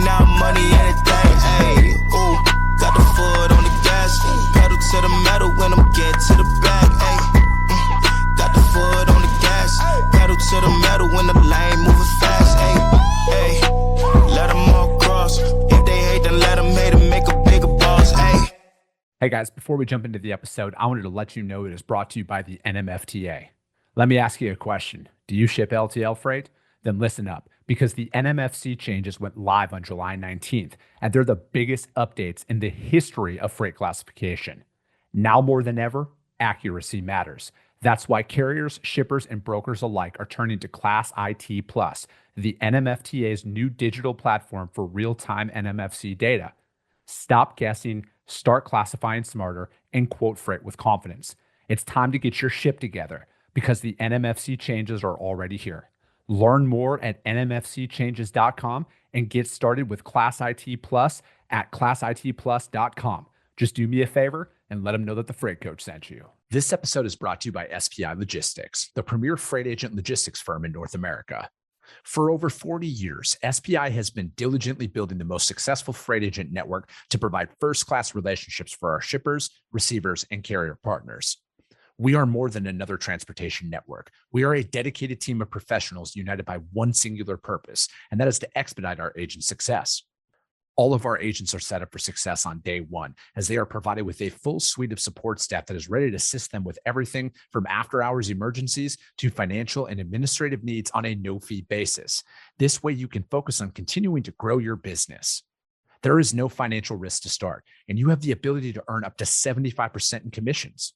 out money, anything, ayy. Ooh, got the foot on the gas, pedal to the metal when I'm get to the back, ayy. Got the foot on the gas, pedal to the metal when the lane moving fast, ayy. Ayy, let them all cross. If they hate, then let them hate and make a bigger boss, ayy. Hey guys, before we jump into the episode, I wanted to let you know it is brought to you by the NMFTA. Let me ask you a question. Do you ship LTL freight? Then listen up, because the NMFC changes went live on July 19th, and they're the biggest updates in the history of freight classification. Now more than ever, accuracy matters. That's why carriers, shippers, and brokers alike are turning to Class IT Plus, the NMFTA's new digital platform for real-time NMFC data. Stop guessing, start classifying smarter, and quote freight with confidence. It's time to get your ship together because the NMFC changes are already here. Learn more at nmfcchanges.com and get started with Class IT Plus at classitplus.com. Just do me a favor and let them know that the Freight Coach sent you. This episode is brought to you by SPI Logistics, the premier freight agent logistics firm in North America. For over 40 years, SPI has been diligently building the most successful freight agent network to provide first-class relationships for our shippers, receivers, and carrier partners. We are more than another transportation network. We are a dedicated team of professionals united by one singular purpose, and that is to expedite our agents' success. All of our agents are set up for success on day one, as they are provided with a full suite of support staff that is ready to assist them with everything from after-hours emergencies to financial and administrative needs on a no-fee basis. This way, you can focus on continuing to grow your business. There is no financial risk to start, and you have the ability to earn up to 75% in commissions.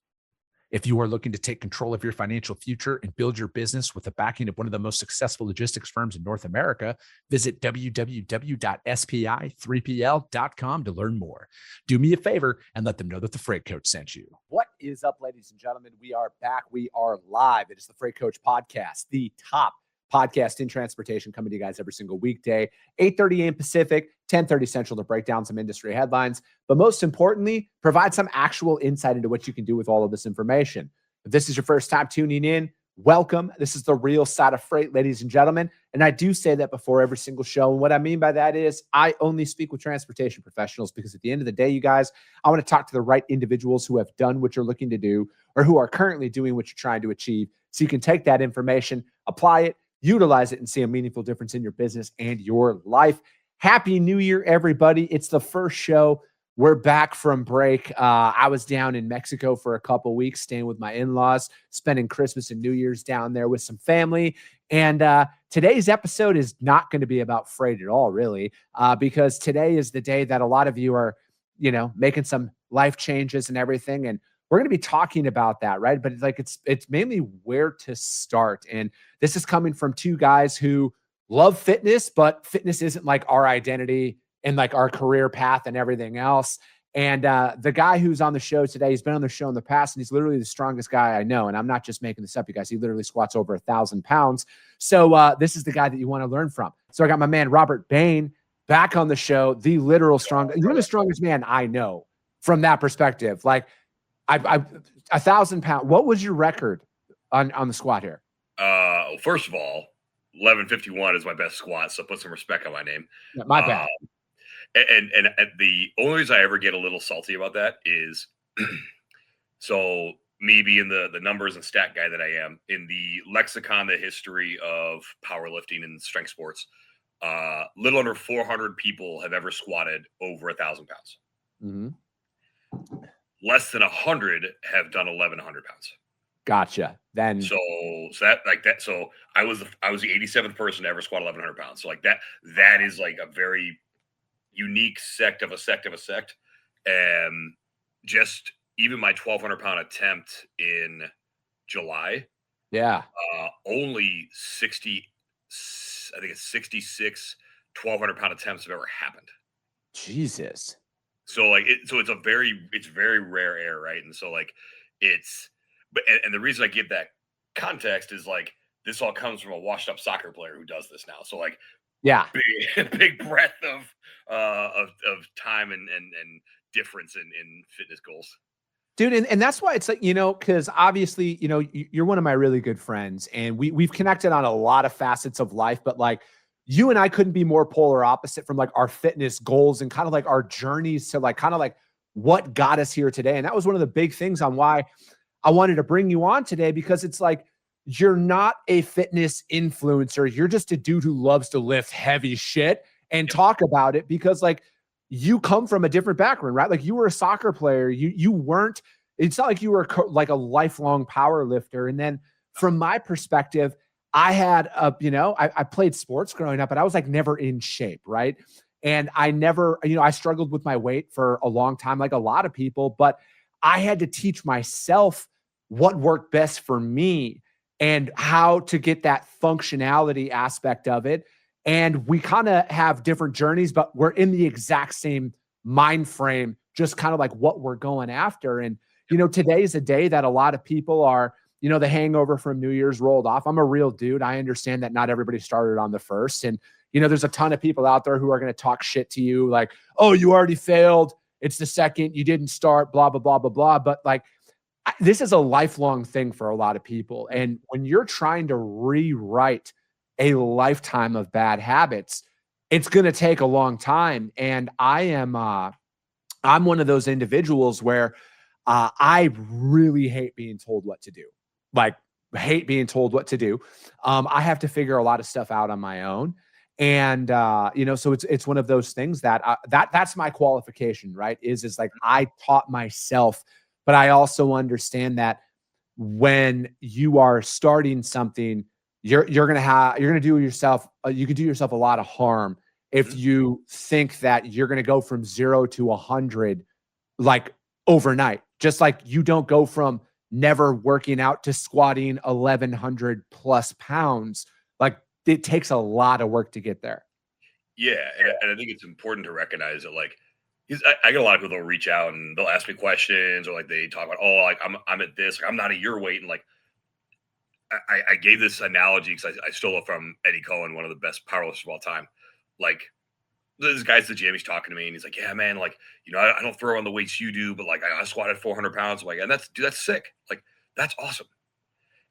If you are looking to take control of your financial future and build your business with the backing of one of the most successful logistics firms in North America, visit www.spi3pl.com to learn more. Do me a favor and let them know that the Freight Coach sent you. What is up, ladies and gentlemen? We are back. We are live. It is the Freight Coach Podcast, the top podcast in transportation, coming to you guys every single weekday, 8:30 a.m. Pacific, 10:30 Central, to break down some industry headlines, but most importantly, provide some actual insight into what you can do with all of this information. If this is your first time tuning in, welcome. This is the real side of freight, ladies and gentlemen. And I do say that before every single show. And what I mean by that is I only speak with transportation professionals, because at the end of the day, you guys, I want to talk to the right individuals who have done what you're looking to do or who are currently doing what you're trying to achieve. So you can take that information, apply it, utilize it, and see a meaningful difference in your business and your life. Happy New Year, everybody. It's the first show. We're back from break. I was down in Mexico for a couple weeks, staying with my in-laws, spending Christmas and New Year's down there with some family. And today's episode is not going to be about freight at all, really, because today is the day that a lot of you are, making some life changes and everything. And we're going to be talking about that, right? But it's mainly where to start. And this is coming from two guys who love fitness, but fitness isn't like our identity and like our career path and everything else. And the guy who's on the show today, he's been on the show in the past, and he's literally the strongest guy I know. And I'm not just making this up, you guys. He literally squats over 1,000 pounds. So this is the guy that you want to learn from. So I got my man, Robert Bain, back on the show, the literal strongest. You're the strongest man I know from that perspective. Like, I 1,000 pounds. What was your record on the squat here? First of all, 1151 is my best squat, so put some respect on my name. Yeah, my bad. And the only reason I ever get a little salty about that is, so me being the numbers and stat guy that I am, in the lexicon, the history of powerlifting and strength sports, little under 400 people have ever squatted over 1,000 pounds. Mm-hmm. Less than 100 have done 1,100 pounds. Gotcha. Then so I was the 87th person to ever squat 1,100 pounds. So like that is like a very unique sect of a sect. Just even my 1,200 pound attempt in July, only 66 1,200 pound attempts have ever happened. Jesus. So like it's very rare air, right? And so like and the reason I give that context is like this all comes from a washed up soccer player who does this now. So like big breadth of time and difference in fitness goals. Dude, and that's why it's like, because obviously, you're one of my really good friends, and we've connected on a lot of facets of life, but like, you and I couldn't be more polar opposite from like our fitness goals and kind of like our journeys to like kind of like what got us here today. And that was one of the big things on why I wanted to bring you on today, because it's like, you're not a fitness influencer. You're just a dude who loves to lift heavy shit and talk about it, because like you come from a different background, right? Like you were a soccer player. You weren't, it's not like you were like a lifelong power lifter. And then from my perspective, I had I played sports growing up, but I was like never in shape, right? And I never, I struggled with my weight for a long time, like a lot of people, but I had to teach myself what worked best for me and how to get that functionality aspect of it. And we kind of have different journeys, but we're in the exact same mind frame, just kind of like what we're going after. And, today is a day that a lot of people are, the hangover from New Year's rolled off. I'm a real dude. I understand that not everybody started on the first. And, there's a ton of people out there who are going to talk shit to you like, oh, you already failed. It's the second, you didn't start, blah, blah, blah, blah, blah. But like, this is a lifelong thing for a lot of people. And when you're trying to rewrite a lifetime of bad habits, it's going to take a long time. And I'm one of those individuals where I really hate being told what to do. Like, hate being told what to do. I have to figure a lot of stuff out on my own. And so it's one of those things that that's my qualification, right? Is like I taught myself, but I also understand that when you are starting something, you're gonna do yourself. You could do yourself a lot of harm if you think that you're gonna go from 0 to 100 like overnight. Just like you don't go from never working out to squatting 1,100 plus pounds. Like it takes a lot of work to get there. Yeah, and I think it's important to recognize that, like, 'cause I get a lot of people that'll reach out and they'll ask me questions, or like they talk about, oh, like I'm at this, like, I'm not at your weight, and like I gave this analogy because I stole it from Eddie Cohen, one of the best powerlifters of all time. Like, this guy's at the gym, he's talking to me, and he's like, yeah, man, like, I don't throw on the weights you do, but like I squatted 400 pounds. I'm like, and that's sick. Like, that's awesome.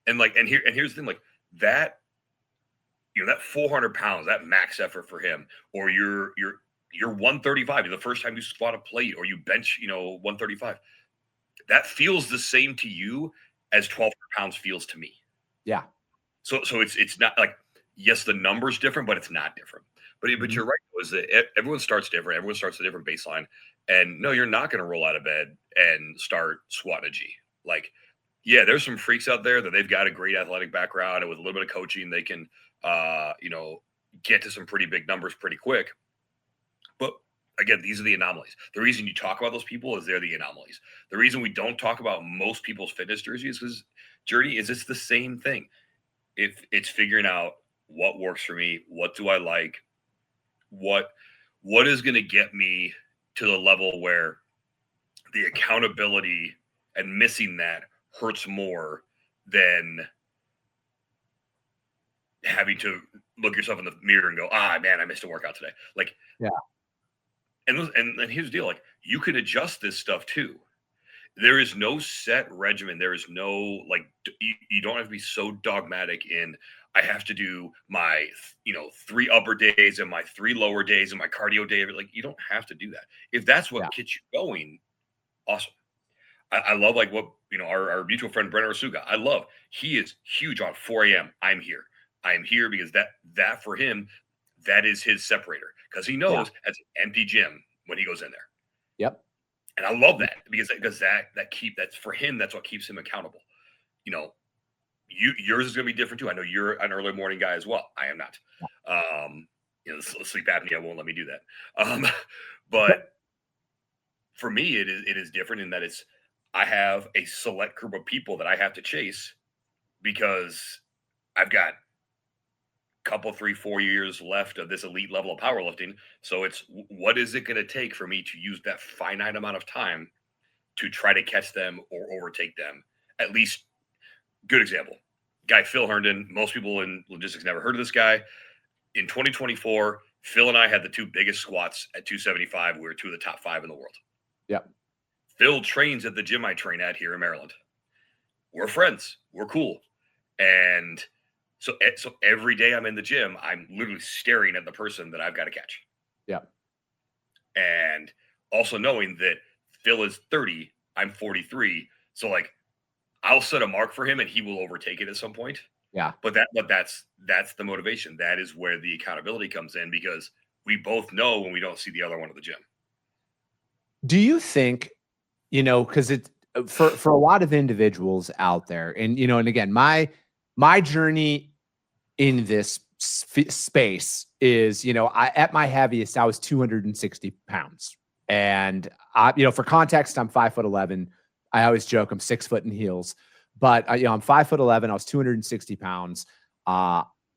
And like, here's the thing, like that, that 400 pounds, that max effort for him, or you're 135, the first time you squat a plate, or you bench, 135, that feels the same to you as 1,200 pounds feels to me. Yeah. So it's not like, yes, the number's different, but it's not different. But you're right, was that everyone starts different. Everyone starts a different baseline. And no, you're not going to roll out of bed and start squatting a G. Like, yeah, there's some freaks out there that they've got a great athletic background, and with a little bit of coaching, they can get to some pretty big numbers pretty quick. But again, these are the anomalies. The reason you talk about those people is they're the anomalies. The reason we don't talk about most people's fitness jerseys is it's the same thing. If it's figuring out what works for me, what do I like, what is going to get me to the level where the accountability and missing that hurts more than having to look yourself in the mirror and go, man, I missed a workout today. Like, yeah. And here's the deal. Like, you can adjust this stuff too. There is no set regimen. There is no, like, you don't have to be so dogmatic in, I have to do my, 3 upper days and my 3 lower days and my cardio day. Like, you don't have to do that. If that's what gets you going, awesome. I love, like, what, our mutual friend, Brenner Asuga, I love, he is huge on 4 a.m. I'm here because that for him, that is his separator, because he knows it's an empty gym when he goes in there. Yep. And I love that because that's for him. That's what keeps him accountable. Yours is going to be different too. I know you're an early morning guy as well. I am not. Sleep apnea won't let me do that. But for me, it is different in that I have a select group of people that I have to chase, because I've got couple 3-4 years left of this elite level of powerlifting. So it's, what is it going to take for me to use that finite amount of time to try to catch them or overtake them? At least, good example, guy Phil Herndon. Most people in logistics never heard of this guy. In 2024, Phil and I had the 2 biggest squats at 275. We were 2 of the top 5 in the world. Yep. Phil trains at the gym I train at here in Maryland. We're friends. We're cool. And So every day I'm in the gym, I'm literally staring at the person that I've got to catch. Yeah. And also knowing that Phil is 30, I'm 43. So like I'll set a mark for him and he will overtake it at some point. Yeah. But that's the motivation. That is where the accountability comes in, because we both know when we don't see the other one at the gym. Do you think, because it's for a lot of individuals out there, and and again, my journey in this space is, at my heaviest, I was 260 pounds. And for context, I'm 5'11". I always joke I'm 6 foot in heels, but I'm 5'11". I was 260 pounds.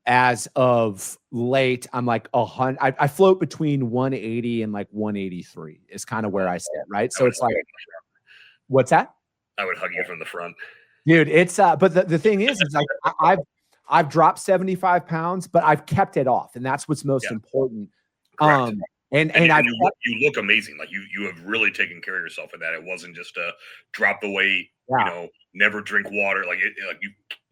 As of late, I'm like 100. I float between 180 and like 183 is kind of where I sit. Right. So it's like, what's that? I would hug you from the front. Dude, it's but the thing is like I've dropped 75 pounds, but I've kept it off, and that's what's most important. Correct. And you look amazing. Like you have really taken care of yourself in that. It wasn't just a drop the weight, never drink water. Like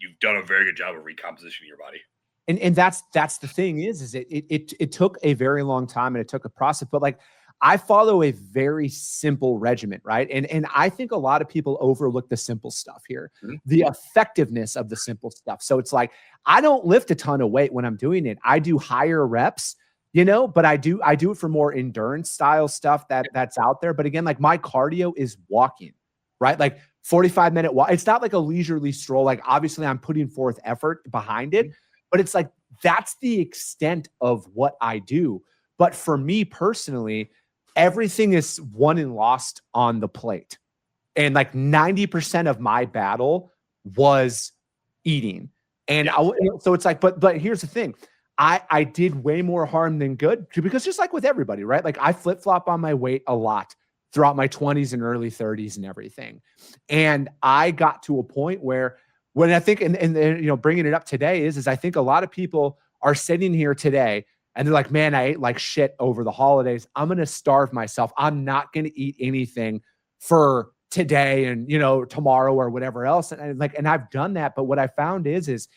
you've done a very good job of recompositioning your body. And that's the thing is it took a very long time, and it took a process, but like I follow a very simple regimen, right? And I think a lot of people overlook the simple stuff here, the effectiveness of the simple stuff. So it's like, I don't lift a ton of weight when I'm doing it. I do higher reps, but I do it for more endurance style stuff that's out there. But again, like my cardio is walking, right? Like 45-minute walk. It's not like a leisurely stroll. Like obviously I'm putting forth effort behind it, but it's like, that's the extent of what I do. But for me personally, everything is won and lost on the plate. And like 90% of my battle was eating. And so it's like, but here's the thing. I did way more harm than good, because just like with everybody, right? Like I flip-flop on my weight a lot throughout my 20s and early 30s and everything. And I got to a point where when I think, and bringing it up today is I think a lot of people are sitting here today and they're like, man, I ate like shit over the holidays. I'm going to starve myself. I'm not going to eat anything for today and, tomorrow or whatever else. And I've done that. But what I found is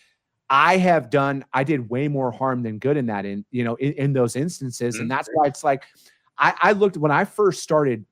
I did way more harm than good in that, in those instances. And that's why it's like, I looked when I first started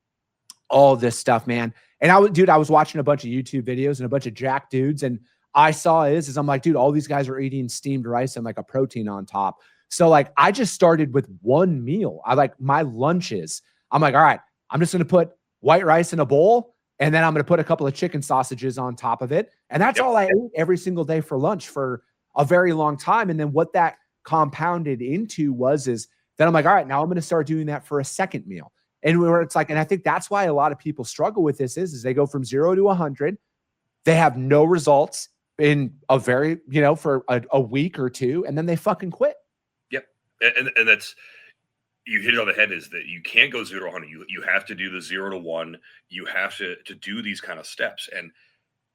all this stuff, man. And I was watching a bunch of YouTube videos and a bunch of jack dudes. And I saw I'm like, dude, all these guys are eating steamed rice and like a protein on top. So like, I just started with one meal. I like my lunches. I'm like, all right, I'm just going to put white rice in a bowl, and then I'm going to put a couple of chicken sausages on top of it. And that's all I ate every single day for lunch for a very long time. And then what that compounded into is then I'm like, all right, now I'm going to start doing that for a second meal. And where it's like, and I think that's why a lot of people struggle with this is they go from 0 to 100. They have no results in a very, for a week or two, and then they fucking quit. Yep. And that's, you hit it on the head, is that you can't go 0 to 100. You have to do the 0 to 1. You have to do these kind of steps. And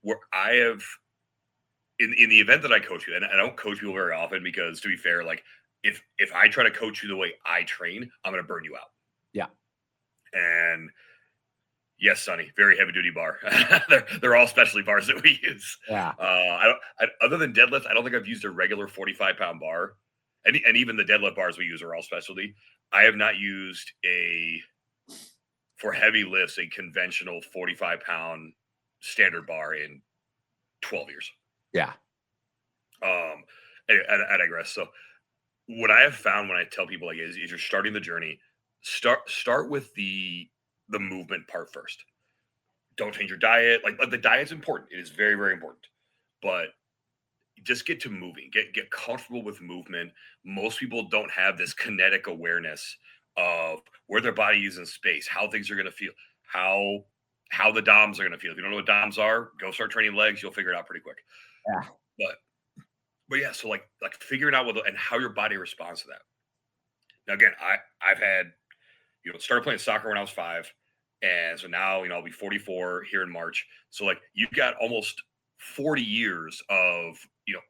where I have, in the event that I coach you, and I don't coach people very often because, to be fair, like if I try to coach you the way I train, I'm going to burn you out. Yeah. And yes, Sonny, very heavy duty bar. they're all specialty bars that we use. Yeah. Other than deadlift, I don't think I've used a regular 45-pound bar. And even the deadlift bars we use are all specialty. I have not used for heavy lifts, a conventional 45-pound standard bar in 12 years. Yeah. Anyway, I digress. So what I have found when I tell people like is you're starting the journey, start with the movement part first. Don't change your diet. Like the diet's important. It is very, very important. But just get to moving. Get comfortable with movement. Most people don't have this kinetic awareness of where their body is in space, how things are going to feel, how the DOMs are going to feel. If you don't know what DOMs are, go start training legs. You'll figure it out pretty quick. Yeah. But yeah, so like figuring out and how your body responds to that. Now again, I've had, started playing soccer when I was 5. And so now, I'll be 44 here in March. So like you've got almost 40 years of,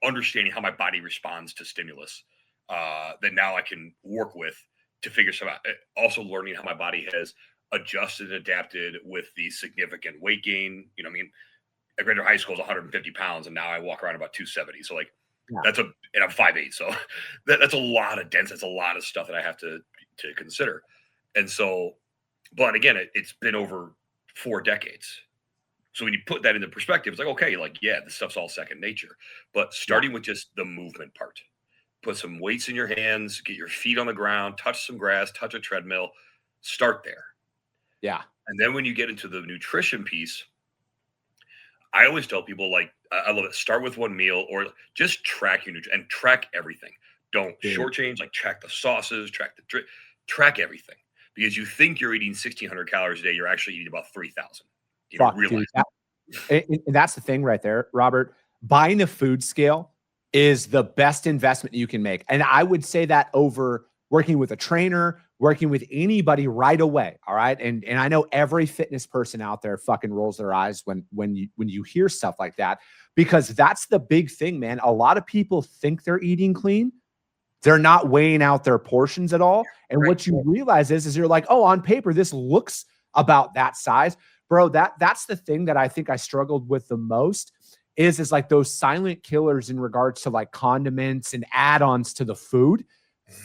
understanding how my body responds to stimulus that now I can work with to figure stuff out. Also learning how my body has adjusted and adapted with the significant weight gain. I graduated high school as 150 pounds and now I walk around about 270. So like and I'm 5'8", so that's a lot of dense. That's a lot of stuff that I have to consider. And so, but again, it's been over 4 decades. So when you put that into perspective, it's like, okay, like, yeah, this stuff's all second nature. But starting with just the movement part, put some weights in your hands, get your feet on the ground, touch some grass, touch a treadmill, start there. Yeah. And then when you get into the nutrition piece, I always tell people, like, I love it. Start with one meal, or just track your nutrition and track everything. Don't shortchange, like track the sauces, track everything, because you think you're eating 1,600 calories a day. You're actually eating about 3,000. Fuck, dude. And that's the thing right there, Robert. Buying a food scale is the best investment you can make. And I would say that over working with a trainer, working with anybody right away. All right. And I know every fitness person out there fucking rolls their eyes when you hear stuff like that, because that's the big thing, man. A lot of people think they're eating clean. They're not weighing out their portions at all. And what you realize is you're like, oh, on paper, this looks about that size. Bro, that's the thing that I think I struggled with the most is like those silent killers in regards to like condiments and add-ons to the food.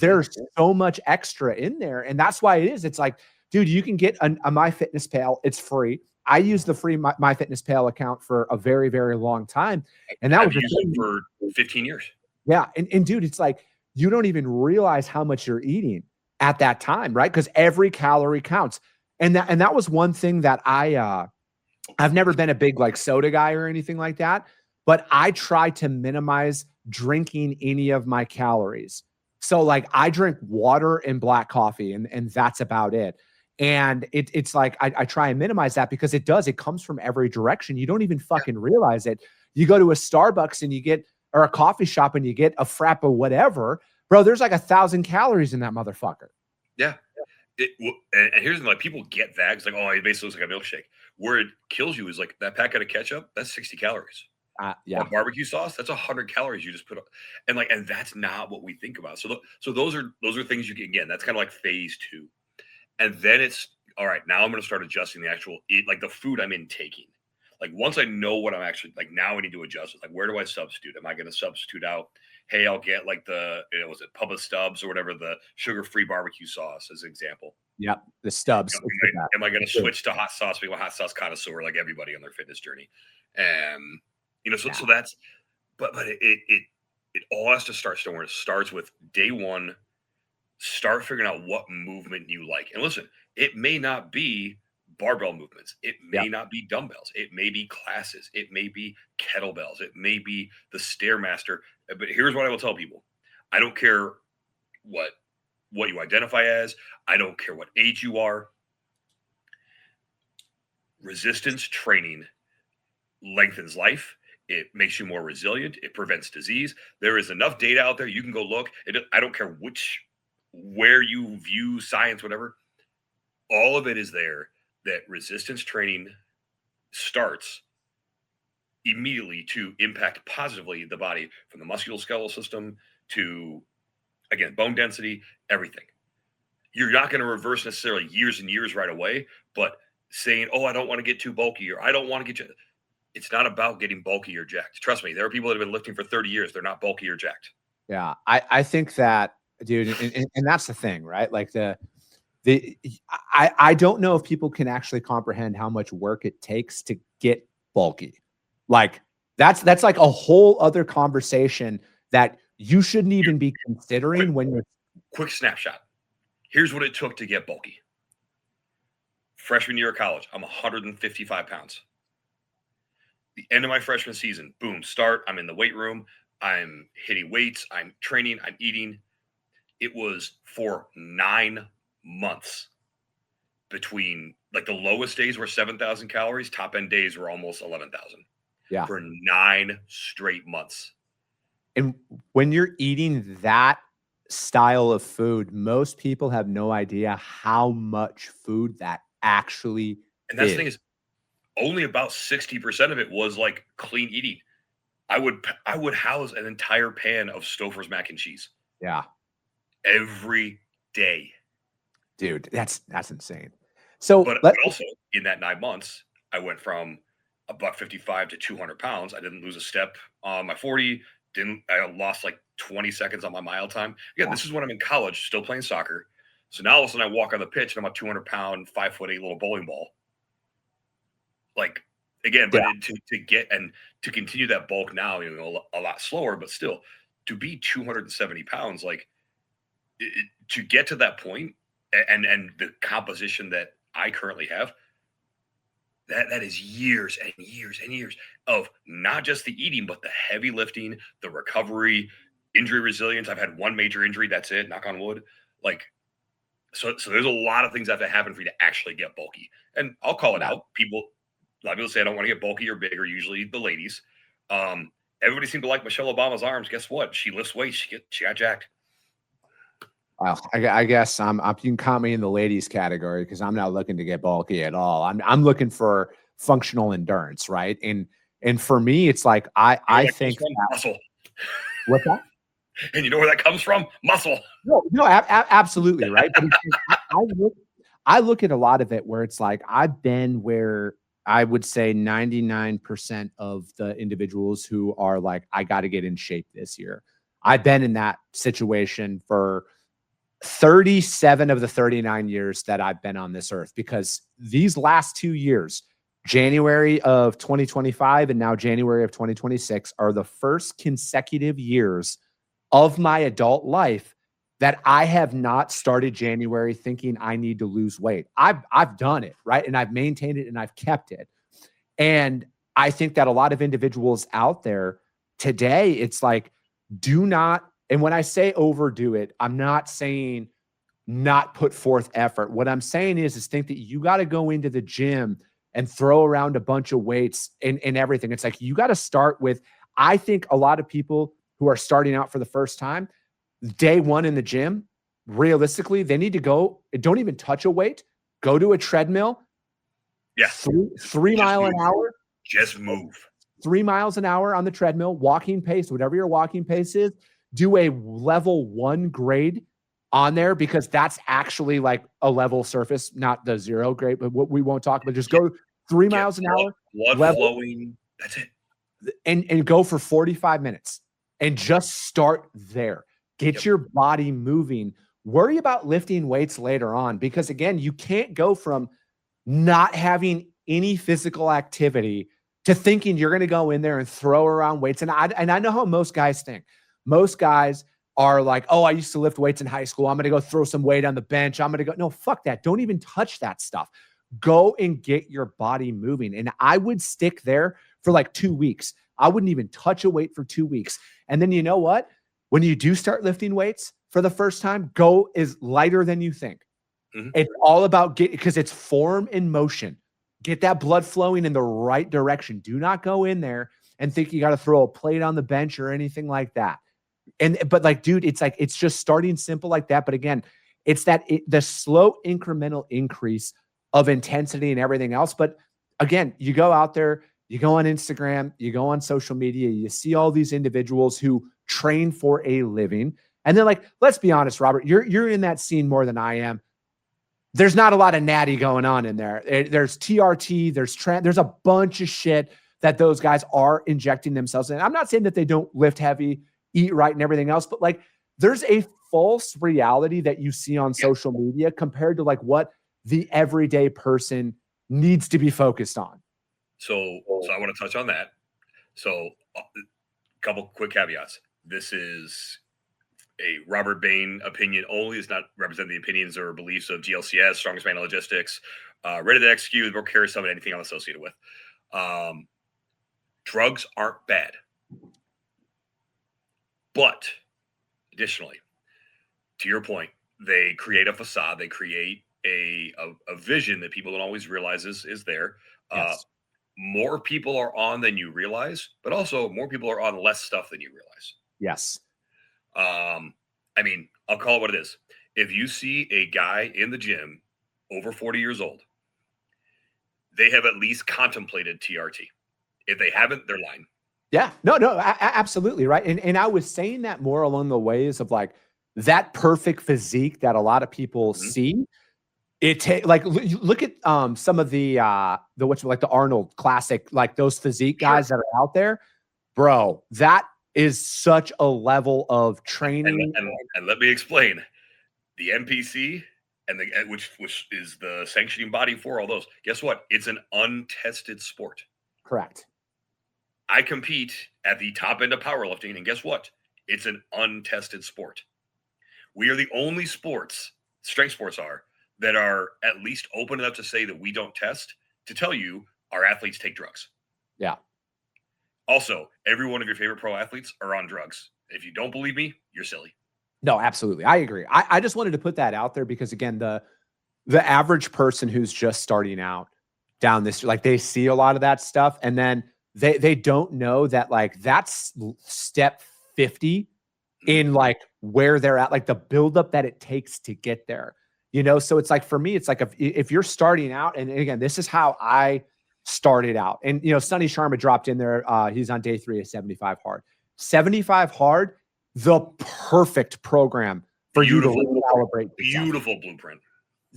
There's so much extra in there. And that's why it is. It's like, dude, you can get a MyFitnessPal. It's free. I use the free MyFitnessPal account for a very, very long time. And that was used it for 15 years. Yeah. And dude, it's like, you don't even realize how much you're eating at that time, right? Because every calorie counts. And that was one thing that I've never been a big like soda guy or anything like that, but I try to minimize drinking any of my calories. So like I drink water and black coffee and that's about it. And it's like I try and minimize that because it comes from every direction. You don't even fucking realize it. You go to a Starbucks and you get, or a coffee shop and you get a frap or whatever, bro, there's like 1,000 calories in that motherfucker. Yeah. And here's the thing, like, people get that. It's like, oh, it basically looks like a milkshake. Where it kills you is like that packet of ketchup, that's 60 calories. Yeah. Or barbecue sauce, that's 100 calories you just put up. And that's not what we think about. So those are things you can, again, that's kind of like phase 2. And then it's all right, now I'm going to start adjusting the actual like the food I'm intaking. Like once I know what I'm actually like, now I need to adjust it. Like, where do I substitute? Am I going to substitute out? Hey, I'll get like was it Pubba Stubs or whatever, the sugar-free barbecue sauce as an example. Yep, the Stubs. Am I going to switch to hot sauce? Being a hot sauce connoisseur, like everybody on their fitness journey. So that's, but it all has to start somewhere. It starts with day one. Start figuring out what movement you like. And listen, it may not be barbell movements. It may not be dumbbells. It may be classes. It may be kettlebells. It may be the Stairmaster. But here's what I will tell people. I don't care what you identify as. I don't care what age you are. Resistance training lengthens life. It makes you more resilient. It prevents disease. There is enough data out there. You can go look. I don't care where you view science, whatever. All of it is there. That resistance training starts immediately to impact positively the body, from the musculoskeletal system to, again, bone density, everything. You're not going to reverse necessarily years and years right away, but saying, oh, I don't want to get too bulky, or I don't want to get you. It's not about getting bulky or jacked. Trust me, there are people that have been lifting for 30 years. They're not bulky or jacked. Yeah, I think that, dude, and that's the thing, right? Like I don't know if people can actually comprehend how much work it takes to get bulky. Like that's like a whole other conversation that you shouldn't even be considering when you're. Quick snapshot. Here's what it took to get bulky. Freshman year of college, I'm 155 pounds. The end of my freshman season, boom, start. I'm in the weight room. I'm hitting weights. I'm training. I'm eating. It was for 9 months between, like, the lowest days were 7,000 calories. Top end days were almost 11,000. Yeah. For 9 straight months. And when you're eating that style of food, most people have no idea how much food that actually And that's the thing is, only about 60% of it was like clean eating. I would house an entire pan of Stouffer's mac and cheese. Yeah. Every day. Dude, that's insane. So, but also in that 9 months, I went from $155 to 200 pounds. I didn't lose a step on my 40. I lost like 20 seconds on my mile time. Again, this is when I'm in college, still playing soccer. So now all of a sudden I walk on the pitch and I'm a 200-pound, 5'8" little bowling ball. Like, again, but to get and to continue that bulk now, you know, a lot slower, but still to be 270 pounds, like to get to that point and the composition that I currently have, that is years and years and years of not just the eating, but the heavy lifting, the recovery, injury resilience. I've had one major injury. That's it. Knock on wood. Like, so there's a lot of things that have to happen for you to actually get bulky. And I'll call it out. A lot of people say I don't want to get bulky or bigger, usually the ladies. Everybody seemed to like Michelle Obama's arms. Guess what? She lifts weights. She got jacked. Well, I guess you can count me in the ladies category because I'm not looking to get bulky at all. I'm looking for functional endurance, right? And for me, it's like I think muscle. What's that? And you know where that comes from? Muscle. No, absolutely, right. But I look at a lot of it where it's like I've been where I would say 99% of the individuals who are like, I got to get in shape this year. I've been in that situation for 37 of the 39 years that I've been on this earth, because these last 2 years, January of 2025 and now January of 2026, are the first consecutive years of my adult life that I have not started January thinking I need to lose weight. I've done it, right? And I've maintained it and I've kept it. And I think that a lot of individuals out there today, it's like, do not, and when I say overdo it, I'm not saying not put forth effort. What I'm saying is think that you got to go into the gym and throw around a bunch of weights and everything. It's like, you got to start with, I think a lot of people who are starting out for the first time, day one in the gym, realistically, they need to go, don't even touch a weight, go to a treadmill. Yeah. 3 mile an hour. Just move. 3 miles an hour on the treadmill, walking pace, whatever your walking pace is, do a level 1 grade on there, because that's actually like a level surface, not the 0 grade, but what we won't talk about. Just go 3 miles an hour. Blood flowing. That's it. And go for 45 minutes and just start there. Get your body moving. Worry about lifting weights later on, because again, you can't go from not having any physical activity to thinking you're going to go in there and throw around weights. And I know how most guys think. Most guys are like, oh, I used to lift weights in high school. I'm going to go throw some weight on the bench. I'm going to go. No, fuck that. Don't even touch that stuff. Go and get your body moving. And I would stick there for like 2 weeks. I wouldn't even touch a weight for 2 weeks. And then you know what? When you do start lifting weights for the first time, go is lighter than you think. Mm-hmm. It's all about because it's form and motion. Get that blood flowing in the right direction. Do not go in there and think you got to throw a plate on the bench or anything like that. But like, dude, it's like, it's just starting simple like that. But again, it's the slow incremental increase of intensity and everything else. But again, you go out there, you go on Instagram, you go on social media, you see all these individuals who train for a living. And then, like, let's be honest, Robert, you're in that scene more than I am. There's not a lot of natty going on in there. There's TRT, there's a bunch of shit that those guys are injecting themselves in. I'm not saying that they don't lift heavy, eat right, and everything else, but like, there's a false reality that you see on social media compared to like what the everyday person needs to be focused on. So I want to touch on that. So a couple quick caveats. This is a Robert Bain opinion only. It's not representing the opinions or beliefs of GLCS, Strongest Man Logistics, Ready to Execute, or Carry Summit, anything I'm associated with. Drugs aren't bad. But additionally, to your point, they create a facade. They create a vision that people don't always realize is there. Yes. More people are on than you realize, but also more people are on less stuff than you realize. Yes. I mean, I'll call it what it is. If you see a guy in the gym over 40 years old, they have at least contemplated TRT. If they haven't, they're lying. Yeah, no, absolutely. Right. And I was saying that more along the ways of like that perfect physique that a lot of people see. Like, look at some of the what's like the Arnold classic, like those physique guys that are out there, bro, that is such a level of training. And let me explain. The NPC and which is the sanctioning body for all those. Guess what? It's an untested sport. Correct. I compete at the top end of powerlifting, and guess what? It's an untested sport. We are the only sports, strength sports are, that are at least open enough to say that we don't test, to tell you our athletes take drugs. Yeah. Also, every one of your favorite pro athletes are on drugs. If you don't believe me, you're silly. No, absolutely. I agree. I just wanted to put that out there because, again, the average person who's just starting out down this, like, they see a lot of that stuff, and then they don't know that, like, that's step 50 in, like, where they're at, like the buildup that it takes to get there, you know? So it's like, for me, it's like, if you're starting out, and again, this is how I started out. And, you know, Sonny Sharma dropped in there. He's on day 3 of 75 hard. 75 hard, the perfect program for you to recalibrate. Beautiful blueprint.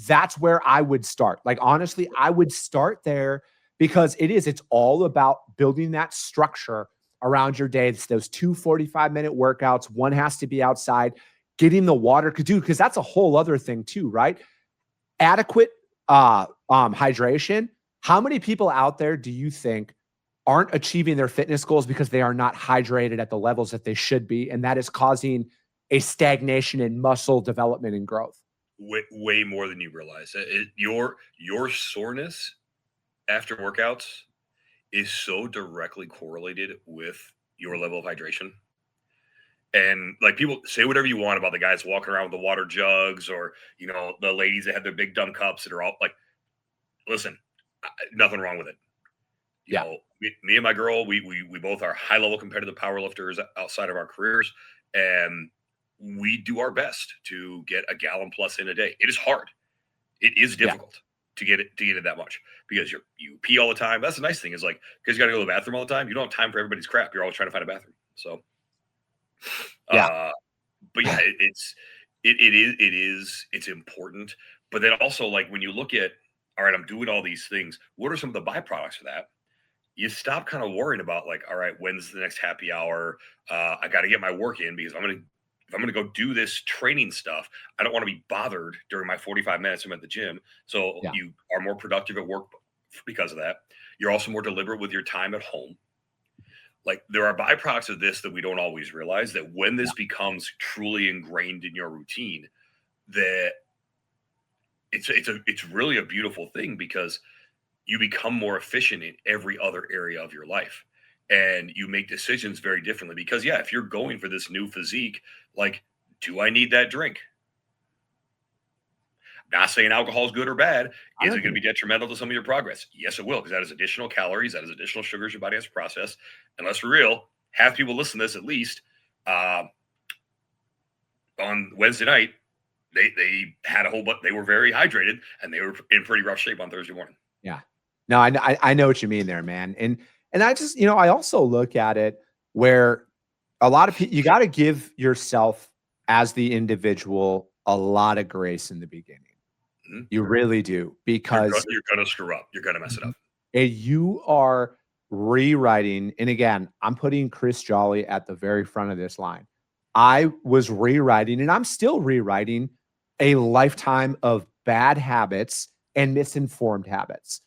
That's where I would start. Like, honestly, I would start there because it's all about building that structure around your day. It's those 2 45-minute workouts. One has to be outside, getting the water, because that's a whole other thing too, right? Adequate hydration. How many people out there do you think aren't achieving their fitness goals because they are not hydrated at the levels that they should be? And that is causing a stagnation in muscle development and growth. Way more than you realize. Your soreness after workouts is so directly correlated with your level of hydration. And, like, people say whatever you want about the guys walking around with the water jugs, or, you know, the ladies that have their big dumb cups that are all like, listen, nothing wrong with it. You know, me and my girl, we both are high level competitive powerlifters outside of our careers, and we do our best to get a gallon plus in a day. It is hard. It is difficult to get it that much, because you pee all the time. That's the nice thing, is, like, because you got to go to the bathroom all the time, you don't have time for everybody's crap. You're always trying to find a bathroom. So, but yeah, it's important. But then also, like, when you look at, all right, I'm doing all these things, what are some of the byproducts of that? You stop kind of worrying about, like, all right, when's the next happy hour? I got to get my work in, because if I'm going to go do this training stuff, I don't want to be bothered during my 45 minutes I'm at the gym. So you are more productive at work because of that. You're also more deliberate with your time at home. Like, there are byproducts of this that we don't always realize, that when this becomes truly ingrained in your routine, that it's really a beautiful thing, because you become more efficient in every other area of your life, and you make decisions very differently. Because if you're going for this new physique, like, do I need that drink? I'm not saying alcohol is good or bad. Is it going to be detrimental to some of your progress? Yes, it will, because that is additional calories, that is additional sugars your body has to process. And let's be real, half people listen to this, at least, on Wednesday night, they had a whole bunch. They were very hydrated, and they were in pretty rough shape on Thursday morning. Yeah. No, I know what you mean there, man. And I just, you know, I also look at it where a lot of people, you got to give yourself as the individual a lot of grace in the beginning. Mm-hmm. You really do, because you're going to screw up. You're going to mess it up. And you are rewriting. And again, I'm putting Chris Jolly at the very front of this line. I was rewriting, and I'm still rewriting, a lifetime of bad habits and misinformed habits.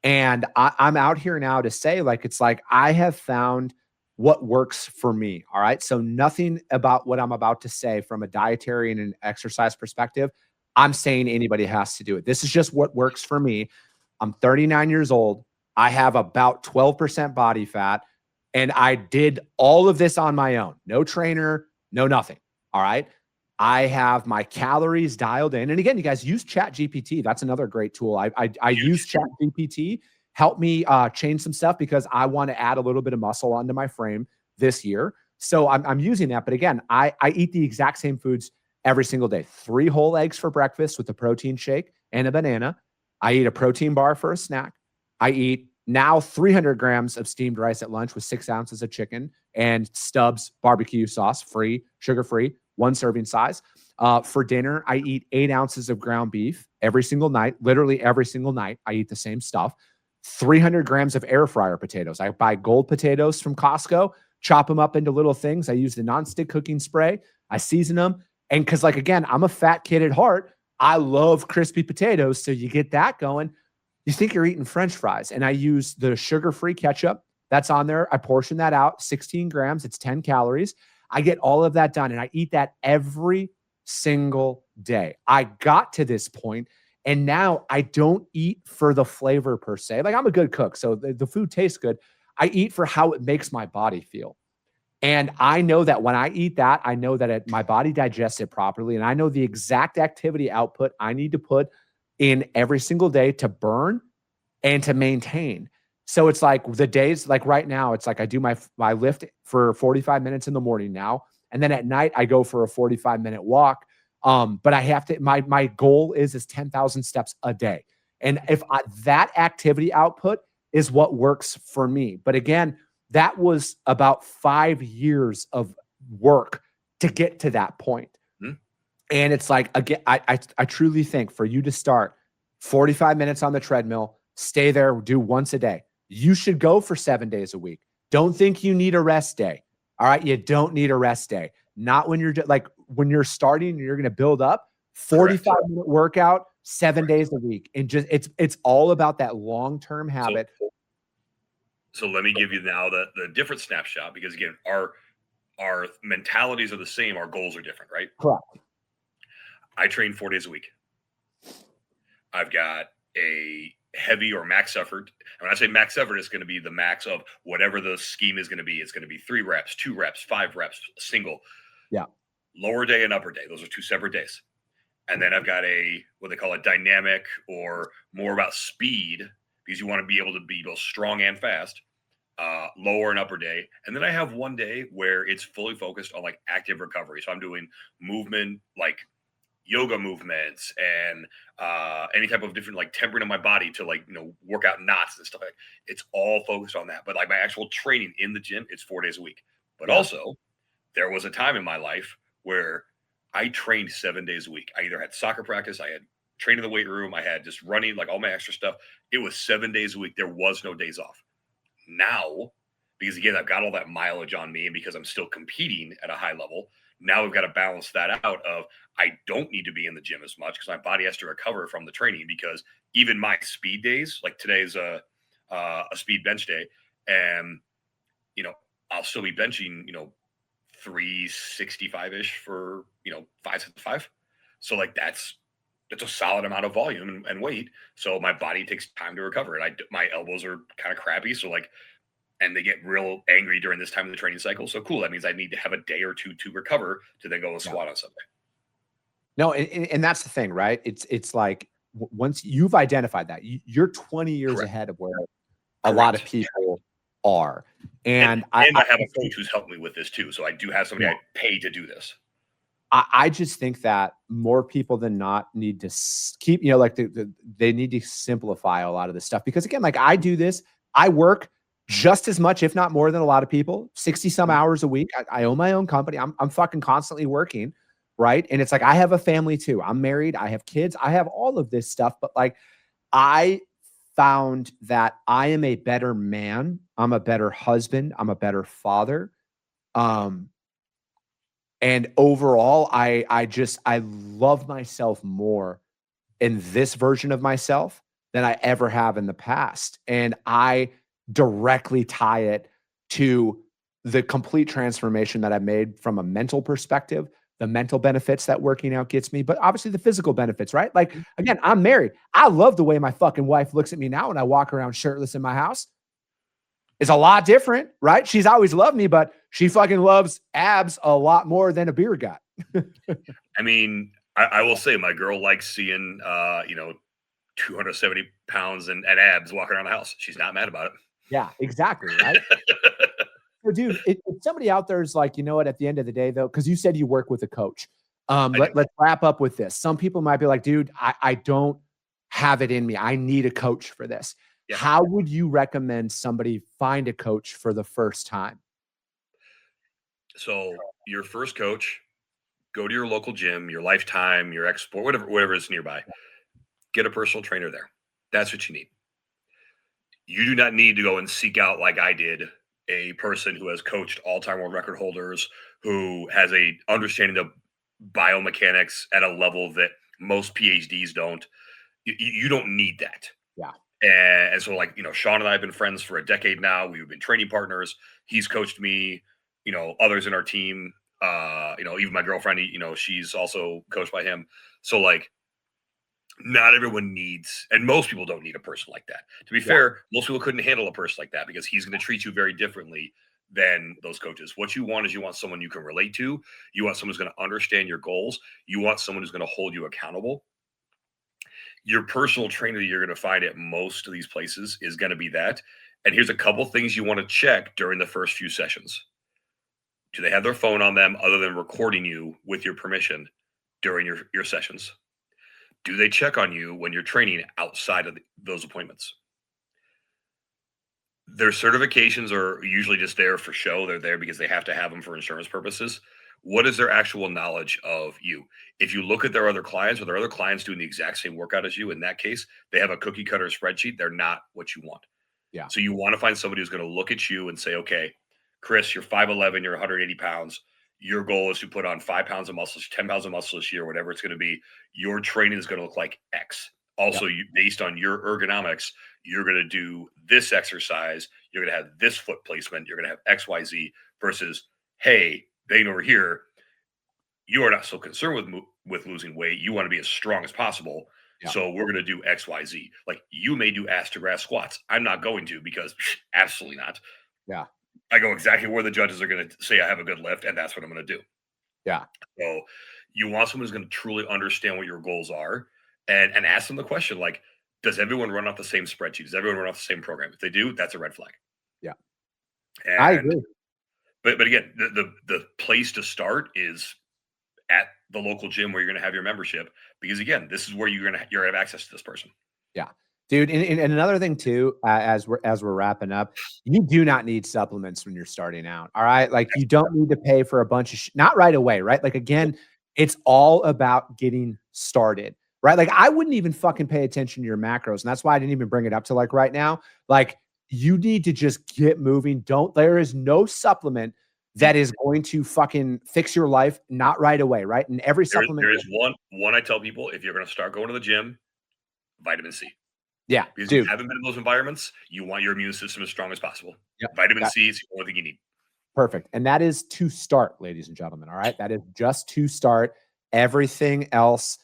And I'm out here now to say, like, it's like, I have found what works for me. All right. So nothing about what I'm about to say from a dietary and an exercise perspective, I'm saying anybody has to do it. This is just what works for me. I'm 39 years old. I have about 12% body fat, and I did all of this on my own. No trainer, no nothing. All right. I have my calories dialed in. And again, you guys use ChatGPT. That's another great tool. I use ChatGPT. Help me change some stuff, because I want to add a little bit of muscle onto my frame this year. So I'm using that. But again, I eat the exact same foods every single day. 3 whole eggs for breakfast with a protein shake and a banana. I eat a protein bar for a snack. I eat now 300 grams of steamed rice at lunch with 6 ounces of chicken and Stubbs barbecue sauce, free, sugar-free, 1 serving size. For dinner, I eat 8 ounces of ground beef every single night. Literally every single night, I eat the same stuff. 300 grams of air fryer potatoes. I buy gold potatoes from Costco, chop them up into little things. I use the nonstick cooking spray. I season them. And because, like, again, I'm a fat kid at heart. I love crispy potatoes. So you get that going. You think you're eating French fries. And I use the sugar-free ketchup that's on there. I portion that out, 16 grams. It's 10 calories. I get all of that done. And I eat that every single day. I got to this point, and now I don't eat for the flavor per se. Like, I'm a good cook, so the food tastes good. I eat for how it makes my body feel. And I know that when I eat that, I know that my body digests it properly. And I know the exact activity output I need to put in every single day to burn and to maintain. So it's like the days, like right now, it's like I do my lift for 45 minutes in the morning now. And then at night, I go for a 45-minute walk. But I have to, my goal is 10,000 steps a day. And if that activity output is what works for me. But again, that was about 5 years of work to get to that point. And it's like, again, I truly think for you to start 45 minutes on the treadmill, stay there, do once a day. You should go for 7 days a week. Don't think you need a rest day. All right. You don't need a rest day. Not when you're like, when you're starting and you're going to build up 45-minute workout, 7 days a week. And just, it's all about that long-term habit. So let me give you now the different snapshot, because again, our mentalities are the same. Our goals are different, right? Correct. I train 4 days a week. I've got a heavy or max effort. And when I say max effort, it's going to be the max of whatever the scheme is going to be. It's going to be 3 reps, 2 reps, 5 reps, single. Yeah. Lower day and upper day. Those are 2 separate days. And then I've got what they call a dynamic, or more about speed, because you want to be able to be both strong and fast, lower and upper day. And then I have 1 day where it's fully focused on like active recovery. So I'm doing movement, like yoga movements and any type of different like tempering of my body to like, work out knots and stuff like that. It's all focused on that. But like my actual training in the gym, it's 4 days a week. But also there was a time in my life where I trained 7 days a week. I either had soccer practice, I had training in the weight room, I had just running, like all my extra stuff. It was 7 days a week. There was no days off. Now, because again, I've got all that mileage on me, and because I'm still competing at a high level, now we've got to balance that out of I don't need to be in the gym as much because my body has to recover from the training, because even my speed days, like today's a speed bench day, and I'll still be benching 365-ish for 5 sets of 5. So like that's a solid amount of volume and weight. So my body takes time to recover, and my elbows are kind of crappy. So like, and they get real angry during this time of the training cycle. So cool. That means I need to have a day or two to recover to then go and squat on Sunday. No, and that's the thing, right? It's like once you've identified that, you're 20 years ahead of where a lot of people are. And I have a coach who's helped me with this too. So I do have somebody I pay to do this. I just think that more people than not need to keep, they need to simplify a lot of this stuff, because again, like I do this, I work just as much, if not more than a lot of people, 60 some hours a week. I own my own company. I'm fucking constantly working. Right. And it's like, I have a family too. I'm married. I have kids. I have all of this stuff, but like, I found that I am a better man. I'm a better husband. I'm a better father. And overall, I love myself more in this version of myself than I ever have in the past. And I directly tie it to the complete transformation that I made from a mental perspective, the mental benefits that working out gets me, but obviously the physical benefits, right? Like, again, I'm married. I love the way my fucking wife looks at me now when I walk around shirtless in my house. It's a lot different, right? She's always loved me, but she fucking loves abs a lot more than a beer gut. I mean, I will say my girl likes seeing, 270 pounds and abs walking around the house. She's not mad about it. Yeah, exactly. Right. So, dude, if somebody out there is like, you know what, at the end of the day, though, because you said you work with a coach, let's wrap up with this. Some people might be like, dude, I don't have it in me. I need a coach for this. Yeah. How would you recommend somebody find a coach for the first time? So your first coach, go to your local gym, your Lifetime, your Export, whatever is nearby. Get a personal trainer there. That's what you need. You do not need to go and seek out, like I did, a person who has coached all-time world record holders, who has a understanding of biomechanics at a level that most PhDs don't. You don't need that. Yeah. And so, like, Sean and I have been friends for a decade now. We've been training partners. He's coached me, others in our team, even my girlfriend, she's also coached by him. So, like, not everyone needs, and most people don't need a person like that. To be fair, most people couldn't handle a person like that because he's going to treat you very differently than those coaches. What you want is you want someone you can relate to. You want someone who's going to understand your goals. You want someone who's going to hold you accountable. Your personal trainer that you're going to find at most of these places is going to be that. And here's a couple things you want to check during the first few sessions. Do they have their phone on them other than recording you with your permission during your sessions? Do they check on you when you're training outside of those appointments? Their certifications are usually just there for show. They're there because they have to have them for insurance purposes. What is their actual knowledge of you? If you look at their other clients, or their other clients doing the exact same workout as you, in that case, they have a cookie cutter spreadsheet. They're not what you want. Yeah. So you want to find somebody who's going to look at you and say, okay, Chris, you're 5'11", you're 180 pounds. Your goal is to put on 5 pounds of muscle, 10 pounds of muscle this year, whatever it's going to be. Your training is going to look like X. Also, based on your ergonomics, you're going to do this exercise. You're going to have this foot placement. You're going to have X, Y, Z versus, hey, Bain over here, you are not so concerned with losing weight. You want to be as strong as possible. Yeah. So we're going to do X, Y, Z. Like, you may do ass to grass squats. I'm not going to, because absolutely not. Yeah. I go exactly where the judges are going to say I have a good lift, and that's what I'm going to do. Yeah. So you want someone who's going to truly understand what your goals are, and ask them the question, like, does everyone run off the same spreadsheet? Does everyone run off the same program? If they do, that's a red flag. Yeah. And, I agree. But again, the place to start is at the local gym where you're going to have your membership, because again, this is where you're going to have access to this person. Yeah, dude. And another thing too, as we're wrapping up, you do not need supplements when you're starting out. All right. Like, you don't need to pay for a bunch of not right away. Right. Like, again, it's all about getting started. Right. Like, I wouldn't even fucking pay attention to your macros. And that's why I didn't even bring it up to, like, right now. Like, you need to just get moving. There is no supplement that is going to fucking fix your life, not right away, right? And every supplement. There is one I tell people, if you're going to start going to the gym, vitamin C. Yeah, because you haven't been in those environments, you want your immune system as strong as possible. Yep. Vitamin C is the only thing you need. Perfect. And that is to start, ladies and gentlemen. All right. That is just to start. Everything else,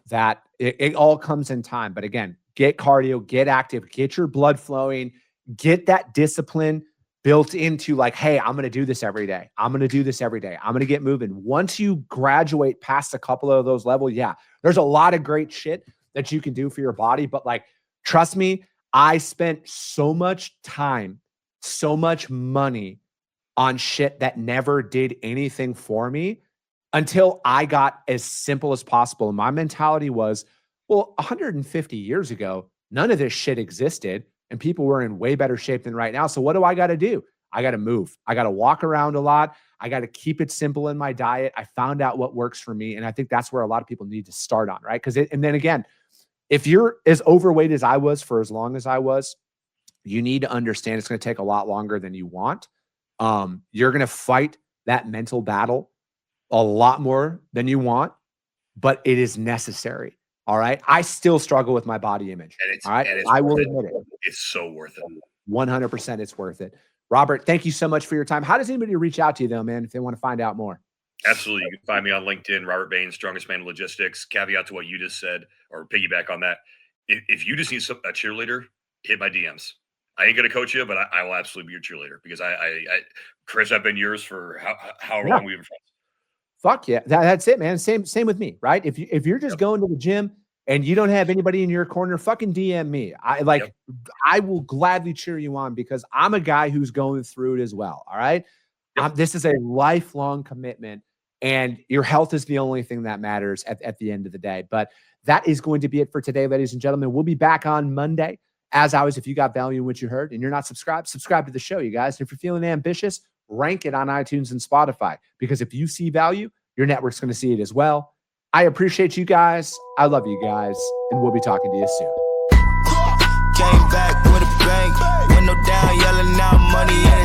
that it all comes in time. But again, get cardio, get active, get your blood flowing, get that discipline built into, like, hey, I'm going to do this every day. I'm going to do this every day. I'm going to get moving. Once you graduate past a couple of those levels, there's a lot of great shit that you can do for your body. But, like, trust me, I spent so much time, so much money on shit that never did anything for me until I got as simple as possible. And my mentality was, well, 150 years ago, none of this shit existed. And people were in way better shape than right now. So what do I got to do? I got to move. I got to walk around a lot. I got to keep it simple in my diet. I found out what works for me. And I think that's where a lot of people need to start on, right? And then again, if you're as overweight as I was for as long as I was, you need to understand it's going to take a lot longer than you want. You're going to fight that mental battle a lot more than you want, but it is necessary. All right. I still struggle with my body image. All right. I will admit it. It's so worth it. 100%. It's worth it. Robert, thank you so much for your time. How does anybody reach out to you though, man, if they want to find out more? Absolutely. You can find me on LinkedIn, Robert Bain, Strongest Man in Logistics. Caveat to what you just said, or piggyback on that. If you just need a cheerleader, hit my DMs. I ain't going to coach you, but I will absolutely be your cheerleader, because Chris, I've been yours for how long we've been friends. Fuck yeah. That's it, man. Same with me, right? If you're just going to the gym and you don't have anybody in your corner, fucking DM me. I will gladly cheer you on, because I'm a guy who's going through it as well. All right. This is a lifelong commitment, and your health is the only thing that matters at the end of the day. But that is going to be it for today, ladies and gentlemen. We'll be back on Monday. As always, if you got value in what you heard and you're not subscribed, subscribe to the show, you guys. And if you're feeling ambitious, rank it on iTunes and Spotify, because if you see value, your network's going to see it as well. I appreciate you guys. I love you guys, and we'll be talking to you soon. Came back with a bang, window down, yelling out money.